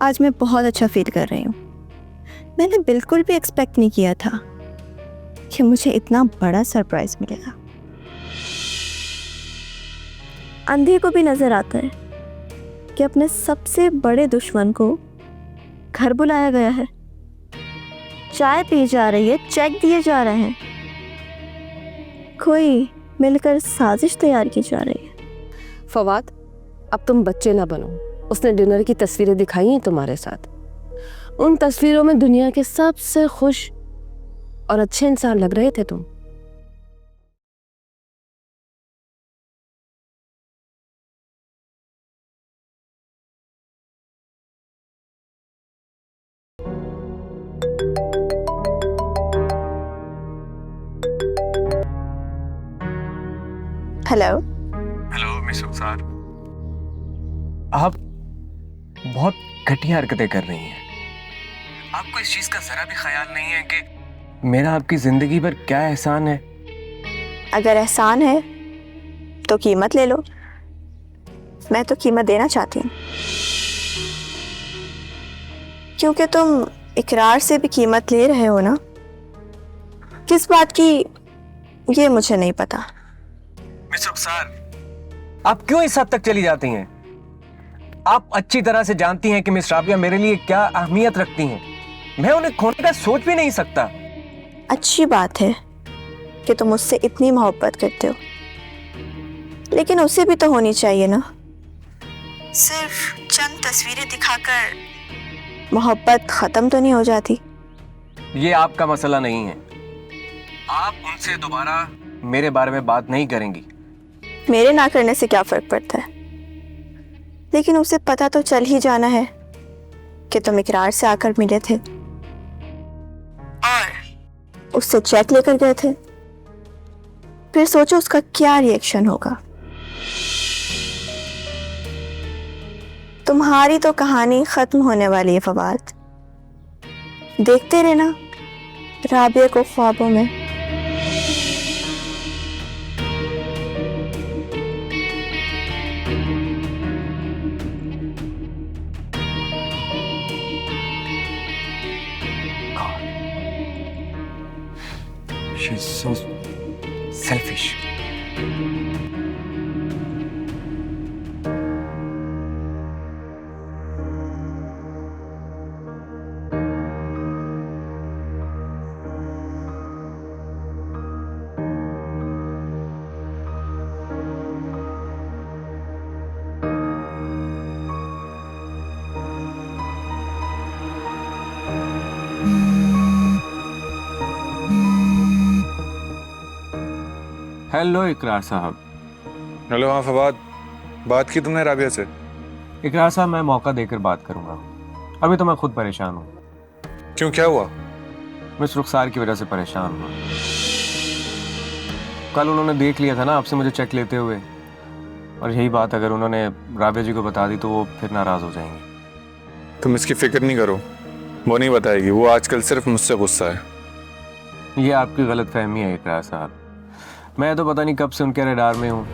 आज मैं बहुत अच्छा फील कर रही हूँ। मैंने बिल्कुल भी एक्सपेक्ट नहीं किया था कि मुझे इतना बड़ा सरप्राइज मिलेगा। अंधे को भी नजर आता है कि अपने सबसे बड़े दुश्मन को घर बुलाया गया है, चाय पी जा रही है, चेक दिए जा रहे हैं, कोई मिलकर साजिश तैयार की जा रही है। फवाद, अब तुम बच्चे ना बनो। उसने डिनर की तस्वीरें दिखाई हैं तुम्हारे साथ। उन तस्वीरों में दुनिया के सबसे खुश और अच्छे इंसान लग रहे थे तुम। हेलो हेलो मिस रुखसार, आप बहुत घटिया हरकतें कर रही हैं। आपको इस चीज का जरा भी ख्याल नहीं है कि मेरा आपकी जिंदगी पर क्या एहसान है? अगर एहसान है तो कीमत ले लो। मैं तो कीमत देना चाहती हूँ, क्योंकि तुम इकरार से भी कीमत ले रहे हो ना। किस बात की ये मुझे नहीं पता। मिस रुखसार, आप क्यों इस हद तक चली जाती हैं? आप अच्छी तरह से जानती हैं कि मिस राबिया मेरे लिए क्या अहमियत रखती हैं। मैं उन्हें खोने का सोच भी नहीं सकता। अच्छी बात है कि तुम मुझसे इतनी मोहब्बत करते हो, लेकिन उसे भी तो होनी चाहिए ना। सिर्फ चंद तस्वीरें दिखाकर मोहब्बत खत्म तो नहीं हो जाती। ये आपका मसला नहीं है। आप उनसे दोबारा मेरे बारे में बात नहीं करेंगी। मेरे ना करने से क्या फर्क पड़ता है, लेकिन उसे पता तो चल ही जाना है कि तुम इकरार से आकर मिले थे और उससे चेक लेकर गए थे। फिर सोचो उसका क्या रिएक्शन होगा। तुम्हारी तो कहानी खत्म होने वाली है फवाद। देखते रहना राबिया को ख्वाबों में। She's so selfish. हेलो इकरार साहब। हेलो। हाँ फवाद, बात की तुमने राबिया से? इकरार साहब, मैं मौका देकर बात करूंगा। अभी तो मैं खुद परेशान हूँ। क्यों, क्या हुआ? मिस रुखसार की वजह से परेशान हूँ। कल उन्होंने देख लिया था ना आपसे मुझे चेक लेते हुए, और यही बात अगर उन्होंने राबिया जी को बता दी तो वो फिर नाराज हो जाएंगे। तुम इसकी फिक्र नहीं करो, वो नहीं बताएगी। वो आजकल सिर्फ मुझसे गुस्सा है। ये आपकी गलत फहमी है इकरार साहब। मैं तो पता नहीं कब से उनके रडार में हूँ।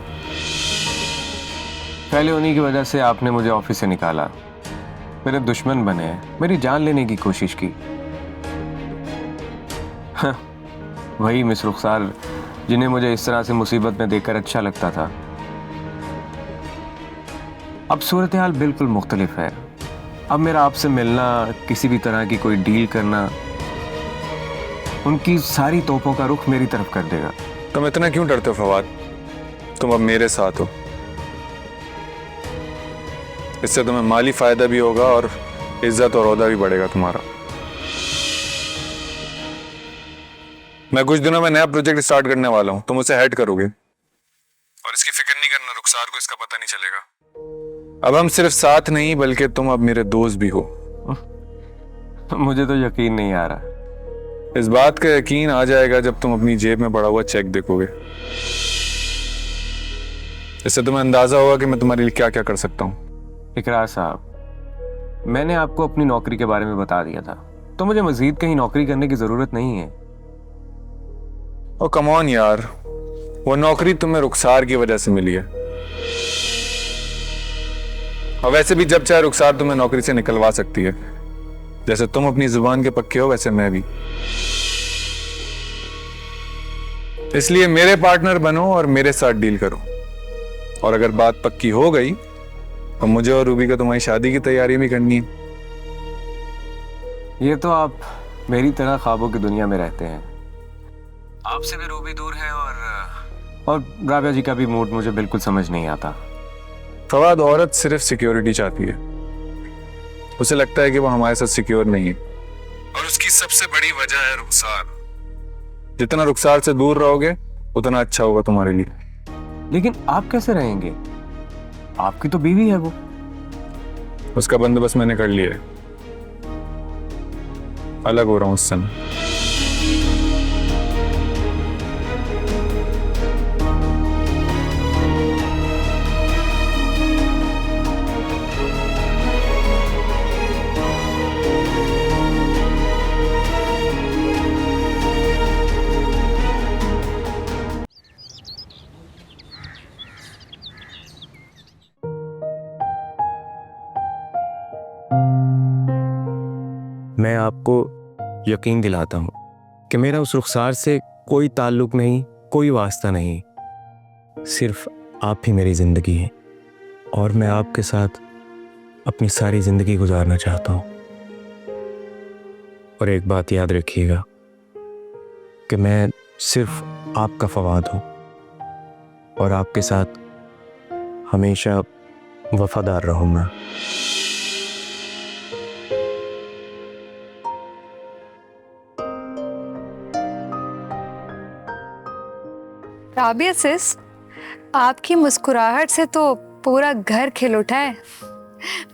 पहले उन्हीं की वजह से आपने मुझे ऑफिस से निकाला, मेरे दुश्मन बने, मेरी जान लेने की कोशिश की। हाँ, वही मिस रुखसार जिन्हें मुझे इस तरह से मुसीबत में देखकर अच्छा लगता था। अब सूरत हाल बिल्कुल मुख्तलिफ है। अब मेरा आपसे मिलना, किसी भी तरह की कोई डील करना, उनकी सारी तोपों का रुख मेरी तरफ कर देगा। तुम इतना क्यों डरते हो फवाद? तुम अब मेरे साथ हो। इससे तुम्हें माली फायदा भी होगा और इज्जत और ओहदा भी बढ़ेगा तुम्हारा। मैं कुछ दिनों में नया प्रोजेक्ट स्टार्ट करने वाला हूं, तुम उसे हेड करोगे। और इसकी फिक्र नहीं करना, रुखसार को इसका पता नहीं चलेगा। अब हम सिर्फ साथ नहीं बल्कि तुम अब मेरे दोस्त भी हो। मुझे तो यकीन नहीं आ रहा। इस बात का यकीन आ जाएगा जब तुम अपनी जेब में पड़ा हुआ चेक देखोगे। इससे तुम्हें अंदाजा होगा कि मैं तुम्हारे लिए क्या क्या कर सकता हूं। इकरार साहब, मैंने आपको अपनी नौकरी के बारे में बता दिया था, तो मुझे मजीद कहीं नौकरी करने की जरूरत नहीं है। ओ कम ऑन यार, वो नौकरी तुम्हें रुखसार की वजह से मिली है। और वैसे भी जब चाहे रुखसार तुम्हें नौकरी से निकलवा सकती है। जैसे तुम अपनी जुबान के पक्के हो वैसे मैं भी। इसलिए मेरे पार्टनर बनो और मेरे साथ डील करो। और अगर बात पक्की हो गई तो मुझे और रूबी को तुम्हारी शादी की तैयारी भी करनी है। ये तो आप मेरी तरह ख्वाबों की दुनिया में रहते हैं। आपसे भी रूबी दूर है और राबिया जी का भी मूड मुझे बिल्कुल समझ नहीं आता। फवाद, औरत सिर्फ सिक्योरिटी चाहती है। उसे लगता है कि वो हमारे साथ सिक्योर नहीं है और उसकी सबसे बड़ी वजह है रुखसार। जितना रुखसार से दूर रहोगे उतना अच्छा होगा तुम्हारे लिए। लेकिन आप कैसे रहेंगे? आपकी तो बीवी है वो। उसका बंदोबस्त मैंने कर लिया है। अलग हो रहा हूं उससे मैं। मैं आपको यकीन दिलाता हूं कि मेरा उस रुखसार से कोई ताल्लुक नहीं, कोई वास्ता नहीं। सिर्फ आप ही मेरी जिंदगी हैं और मैं आपके साथ अपनी सारी जिंदगी गुजारना चाहता हूं। और एक बात याद रखिएगा कि मैं सिर्फ आपका फवाद हूं और आपके साथ हमेशा वफादार रहूंगा। राबिया सिस, आपकी मुस्कुराहट से तो पूरा घर खिल उठा है।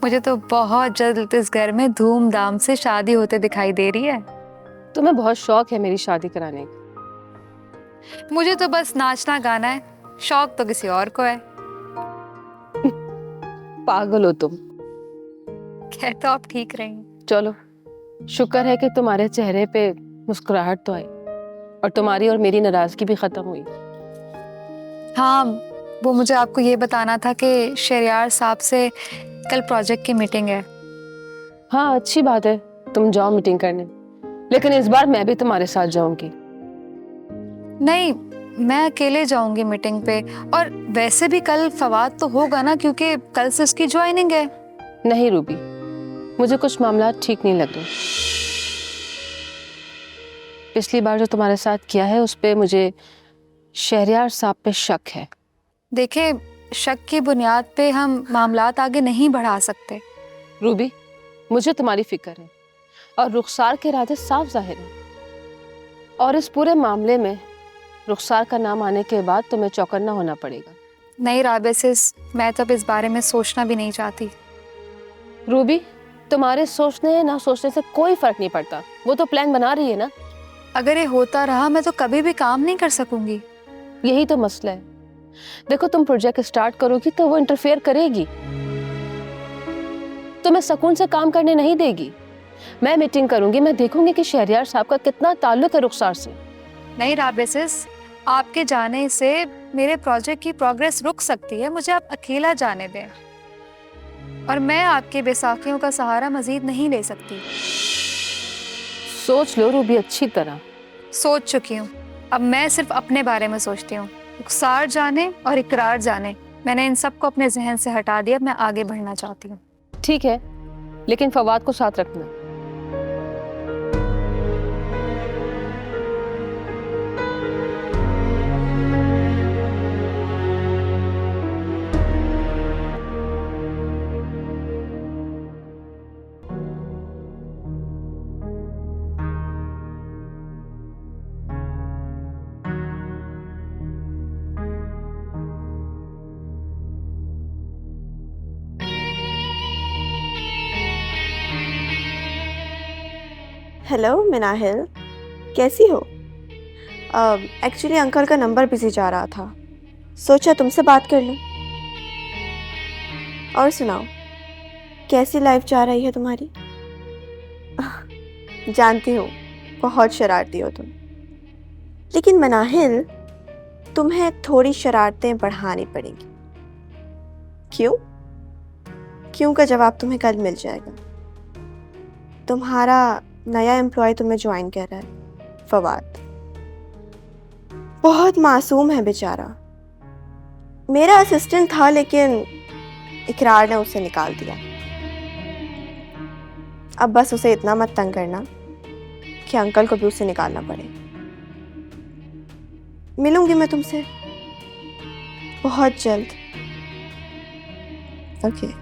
मुझे तो बहुत जल्द इस घर में धूमधाम से शादी होते दिखाई दे रही है। तुम्हें बहुत शौक है मेरी शादी कराने का। मुझे तो बस नाचना गाना है, शौक तो किसी और को है। पागल हो तुम। कह तो आप ठीक रही। चलो, शुक्र है कि तुम्हारे चेहरे पे मुस्कुराहट तो आई और तुम्हारी और मेरी नाराजगी भी खत्म हुई। हाँ, वो मुझे आपको ये बताना था कि शहरियार साहब से कल प्रोजेक्ट की मीटिंग है। हाँ, अच्छी बात है, तुम जाओ मीटिंग करने, लेकिन इस बार मैं भी तुम्हारे साथ जाऊंगी। नहीं, मैं अकेले जाऊंगी मीटिंग पे। और वैसे भी कल फवाद तो होगा ना, क्योंकि कल से उसकी ज्वाइनिंग है। नहीं रूबी, मुझे कुछ मामला ठीक नहीं लग रहे। पिछली बार जो तुम्हारे साथ किया है उस पे मुझे शहरियार साहब पे शक है। देखिए, शक की बुनियाद पे हम मामलात आगे नहीं बढ़ा सकते। रूबी, मुझे तुम्हारी फिक्र है और रुखसार के इरादे साफ जाहिर हैं। और इस पूरे मामले में रुखसार का नाम आने के बाद तुम्हें चौकन्ना होना पड़ेगा। नहीं राबिया सिस, मैं तो अब इस बारे में सोचना भी नहीं चाहती। रूबी, तुम्हारे सोचने ना सोचने से कोई फर्क नहीं पड़ता। वो तो प्लान बना रही है ना। अगर ये होता रहा मैं तो कभी भी काम नहीं कर सकूंगी। यही तो मसला है। देखो, तुम प्रोजेक्ट स्टार्ट करोगी तो वो इंटरफेयर करेगी, तुम्हें सुकून से काम करने नहीं देगी। मैं मीटिंग करूंगी, मैं देखूंगी कि शहरियार साहब का कितना ताल्लुक है रुखसार से। नहीं राबिया सिस, आपके जाने से मेरे प्रोजेक्ट की प्रोग्रेस रुक सकती है। मुझे आप अकेला जाने दें और मैं आपके बैसाखियों का सहारा मजीद नहीं ले सकती। सोच लो रूबी अच्छी तरह। सोच चुकी हूँ, अब मैं सिर्फ अपने बारे में सोचती हूँ। रुखसार जाने और इकरार जाने, मैंने इन सब को अपने जहन से हटा दिया। मैं आगे बढ़ना चाहती हूँ। ठीक है, लेकिन फवाद को साथ रखना। हेलो मिनाहिल, कैसी हो? एक्चुअली अंकल का नंबर बिजी जा रहा था, सोचा तुमसे बात कर लूं। और सुनाओ, कैसी लाइफ जा रही है तुम्हारी? जानती हूँ बहुत शरारती हो तुम, लेकिन मिनाहिल तुम्हें थोड़ी शरारतें बढ़ानी पड़ेंगी। क्यों? क्यों का जवाब तुम्हें कल मिल जाएगा। तुम्हारा नया एम्प्लॉय तुम्हें ज्वाइन कर रहा है, फवाद। बहुत मासूम है बेचारा। मेरा असिस्टेंट था लेकिन इकरार ने उसे निकाल दिया। अब बस उसे इतना मत तंग करना कि अंकल को भी उसे निकालना पड़े। मिलूंगी मैं तुमसे बहुत जल्द। ओके।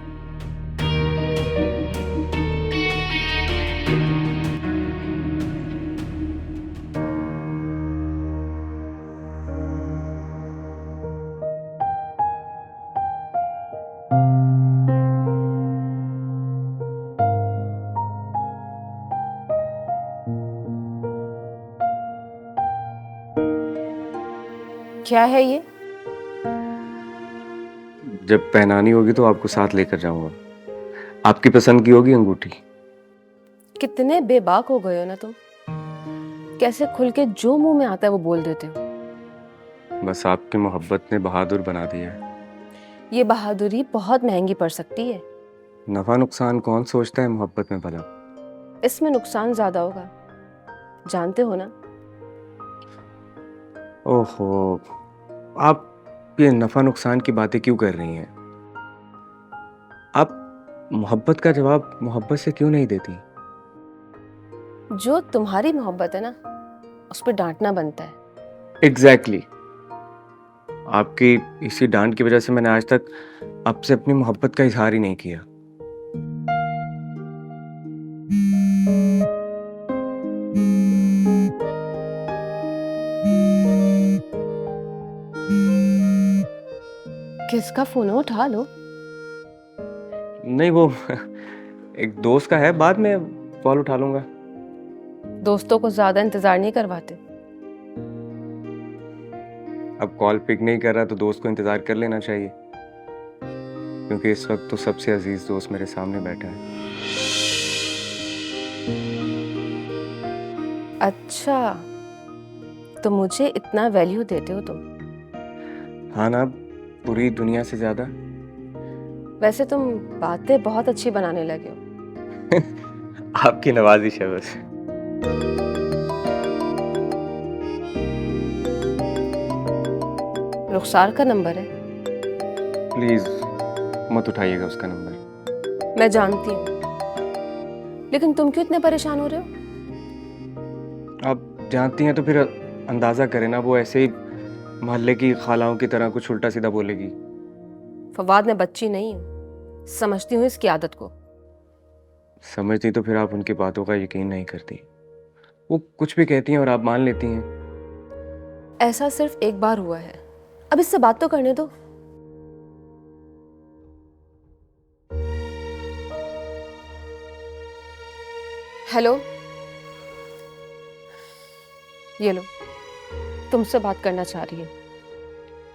क्या है ये? जब पहनानी होगी तो आपको साथ लेकर जाऊंगा। आपकी पसंद की होगी अंगूठी। कितने बेबाक हो गए हो ना तुम। कैसे खुल के जो मुंह में आता है वो बोल देते हो। बस आपकी मोहब्बत ने बहादुर बना दिया है। ये बहादुरी बहुत महंगी पड़ सकती है। नफा नुकसान कौन सोचता है मोहब्बत में भला। इसमें नुकसान ज्यादा होगा, जानते हो ना। ओहो, आप ये नफा नुकसान की बातें क्यों कर रही हैं? आप मोहब्बत का जवाब मोहब्बत से क्यों नहीं देती? जो तुम्हारी मोहब्बत है ना, उस पर डांटना बनता है। एग्जैक्टली आपकी इसी डांट की वजह से मैंने आज तक आपसे अपनी मोहब्बत का इजहार ही नहीं किया। किसका फोन है? उठा लो। नहीं, वो एक दोस्त का है, बाद में कॉल उठा लूंगा। दोस्तों को ज्यादा इंतजार नहीं करवाते। अब कॉल पिक नहीं कर रहा तो दोस्त को इंतजार कर लेना चाहिए, क्योंकि इस वक्त तो सबसे अजीज दोस्त मेरे सामने बैठा है। अच्छा, तो मुझे इतना वैल्यू देते हो तुम? हाँ ना, पूरी दुनिया से ज्यादा। वैसे तुम बातें बहुत अच्छी बनाने लगे हो। आपकी नवाजिश है बस। रुखसार का नंबर है? प्लीज मत उठाइएगा उसका नंबर। मैं जानती हूँ, लेकिन तुम क्यों इतने परेशान हो रहे हो? आप जानती हैं तो फिर अंदाजा करें ना, वो ऐसे ही मोहल्ले की खालाओं की तरह कुछ उल्टा सीधा बोलेगी। फवाद, मैं बच्ची नहीं हूँ, समझती हूँ इसकी आदत को। समझती तो फिर आप उनकी बातों का यकीन नहीं करती। वो कुछ भी कहती हैं और आप मान लेती हैं। ऐसा सिर्फ एक बार हुआ है, अब इससे बात तो करने दो। हेलो, ये लो, तुमसे बात करना चाह रही है।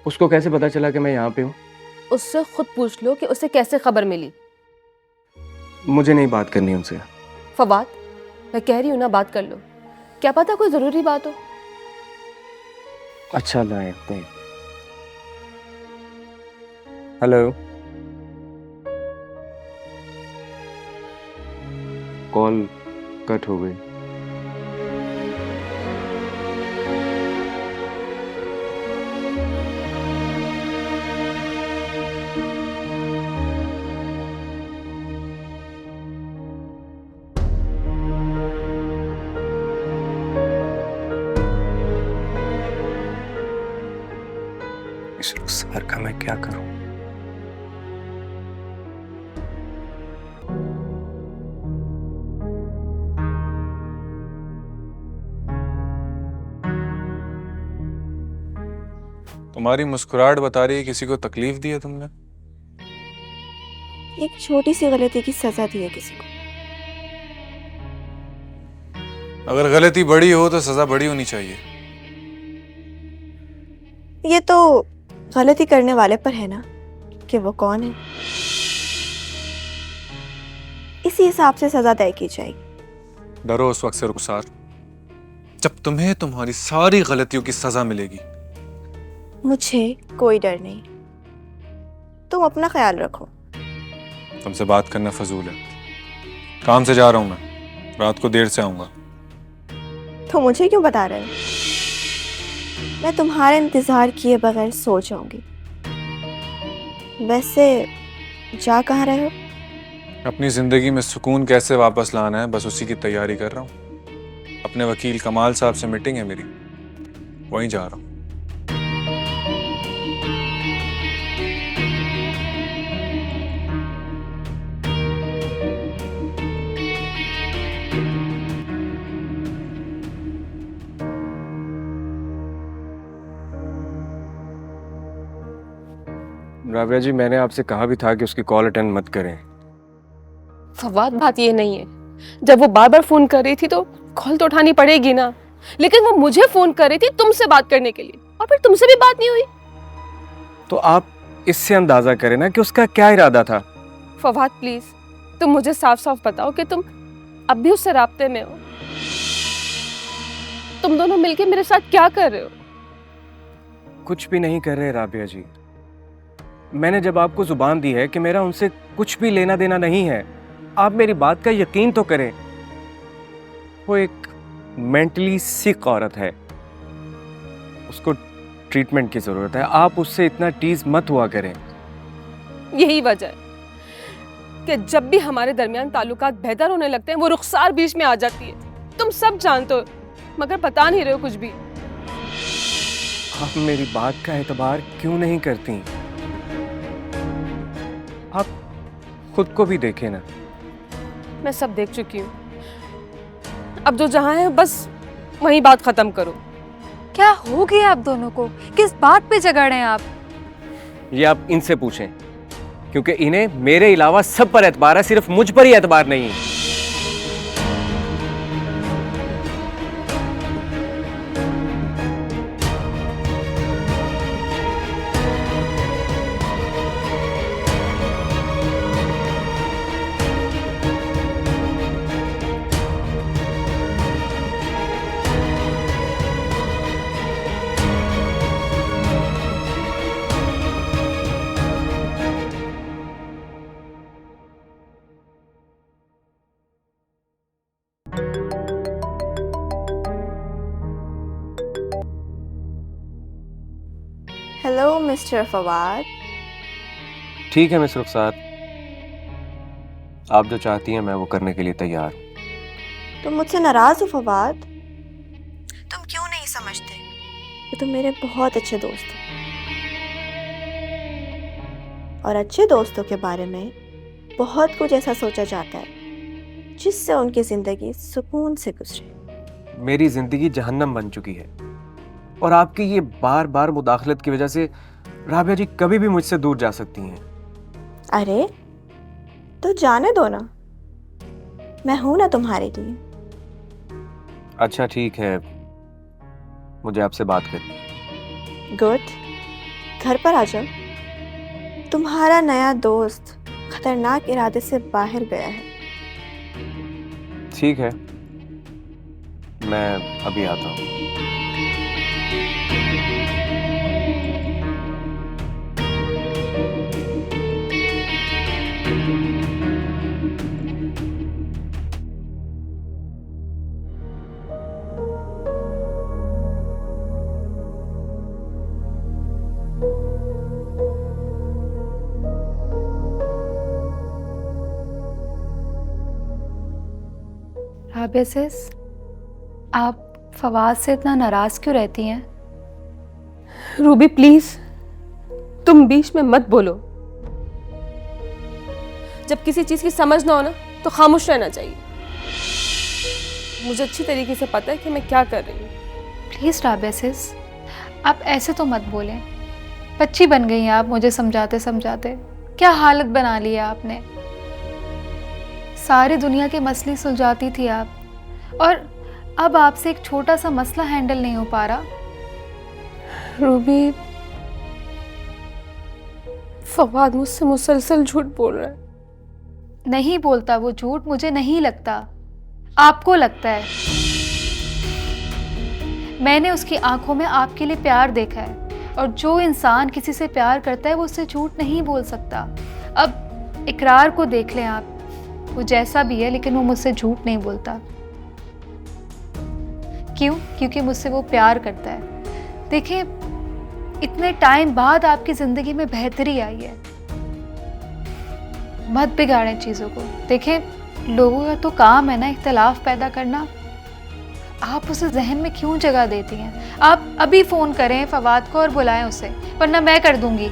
उसको कैसे पता चला कि मैं यहाँ पे हूँ? उससे खुद पूछ लो कि उसे कैसे खबर मिली। मुझे नहीं बात करनी उनसे। फवाद, मैं कह रही हूँ ना, बात कर लो। क्या पता कोई जरूरी बात हो। अच्छा लाए। हेलो। कॉल कट हो गई। इस रुखसार का मैं क्या करूं? तुम्हारी मुस्कुराहट बता रही है किसी को तकलीफ दी है तुमने। एक छोटी सी गलती की सजा दी है किसी को। अगर गलती बड़ी हो तो सजा बड़ी होनी चाहिए। ये तो गलती करने वाले पर है ना कि वो कौन है। इसी हिसाब से सजा तय की जाएगी। डरो उस वक्त से रुखसार, जब तुम्हें तुम्हारी सारी गलतियों की सजा मिलेगी। मुझे कोई डर नहीं। तुम अपना ख्याल रखो। तुमसे बात करना फजूल है। काम से जा रहा हूँ मैं, रात को देर से आऊँगा। तो मुझे क्यों बता रहे हो? मैं तुम्हारे इंतजार किए बगैर सो जाऊंगी। वैसे जा कहाँ रहे हो? अपनी ज़िंदगी में सुकून कैसे वापस लाना है, बस उसी की तैयारी कर रहा हूँ। अपने वकील कमाल साहब से मीटिंग है मेरी, वहीं जा रहा हूँ। राबिया जी, मैंने आपसे कहा भी था कि उसकी कॉल अटेंड मत करें। फवाद, बात ये नहीं है। जब वो बार बार फोन कर रही थी तो कॉल तो उठानी पड़ेगी ना, लेकिन वो मुझे फोन कर रही थी तुमसे बात करने के लिए, और फिर तुमसे भी बात नहीं हुई। तो आप इससे अंदाजा करें ना कि उसका क्या इरादा था। फवाद प्लीज, तुम मुझे साफ साफ बताओ कि तुम अब भी उससे राब्ते में हो। तुम दोनों मिलके मेरे साथ क्या कर रहे हो? कुछ भी नहीं कर रहे राबिया जी। मैंने जब आपको जुबान दी है कि मेरा उनसे कुछ भी लेना देना नहीं है, आप मेरी बात का यकीन तो करें। वो एक मेंटली सिक औरत है, उसको ट्रीटमेंट की जरूरत है। आप उससे इतना टीज मत हुआ करें। यही वजह है कि जब भी हमारे दरमियान ताल्लुकात बेहतर होने लगते हैं वो रुखसार बीच में आ जाती है। तुम सब जानते हो मगर बता नहीं रहे हो कुछ भी। आप मेरी बात का एतबार क्यों नहीं करती? आप खुद को भी देखें ना। मैं सब देख चुकी हूँ, अब जो जहाँ है बस वहीं बात खत्म करो। क्या हो गया आप दोनों को? किस बात पे झगड़ रहे हैं आप? ये आप इनसे पूछें, क्योंकि इन्हें मेरे अलावा सब पर एतबार है, सिर्फ मुझ पर ही एतबार नहीं है। Hello mister Fawad. ठीक है मिस रुखसार, आप जो चाहती हैं मैं वो करने के लिए तैयार हूँ। तुम मुझसे नाराज हो फवाद? तुम क्यों नहीं समझते कि तुम मेरे बहुत अच्छे दोस्त हो, और अच्छे दोस्तों के बारे में बहुत कुछ ऐसा सोचा जाता है जिससे उनकी जिंदगी सुकून से गुजरे। मेरी जिंदगी जहन्नम बन चुकी है, और आपकी ये बार बार मुदाखलत की वजह से राबिया जी कभी भी मुझसे दूर जा सकती हैं। अरे तो जाने दो ना, मैं हूं ना तुम्हारे लिए। अच्छा ठीक है, मुझे आपसे बात करनी है। गुड, घर पर आ जाओ। तुम्हारा नया दोस्त खतरनाक इरादे से बाहर गया है। ठीक है, मैं अभी आता हूँ। राबिया सिस, आप फवाद से इतना नाराज क्यों रहती हैं? रूबी प्लीज, तुम बीच में मत बोलो। जब किसी चीज की समझ ना हो ना तो खामोश रहना चाहिए। मुझे अच्छी तरीके से पता है कि मैं क्या कर रही हूँ। प्लीज़ राबिया सिस, आप ऐसे तो मत बोलें। बच्ची बन गई हैं आप मुझे समझाते समझाते। क्या हालत बना ली है आपने। सारी दुनिया के मसले सुलझाती थी आप, और अब आपसे एक छोटा सा मसला हैंडल नहीं हो पा रहा। रूबी, फवाद मुझसे मुसलसल झूठ बोल रहा है। नहीं बोलता वो झूठ, मुझे नहीं लगता, आपको लगता है। मैंने उसकी आंखों में आपके लिए प्यार देखा है, और जो इंसान किसी से प्यार करता है वो उससे झूठ नहीं बोल सकता। अब इकरार को देख लें आप, वो जैसा भी है लेकिन वो मुझसे झूठ नहीं बोलता। क्यों? क्योंकि मुझसे वो प्यार करता है। देखिए, इतने टाइम बाद आपकी जिंदगी में बेहतरी आई है, मत बिगाड़ें चीज़ों को। देखें, लोगों का तो काम है ना इख्तलाफ पैदा करना, आप उसे जहन में क्यों जगह देती हैं? आप अभी फ़ोन करें फवाद को और बुलाएं उसे, वरना मैं कर दूंगी।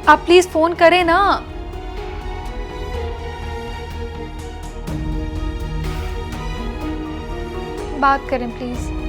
आप प्लीज़ फ़ोन करें ना। बात करें प्लीज़।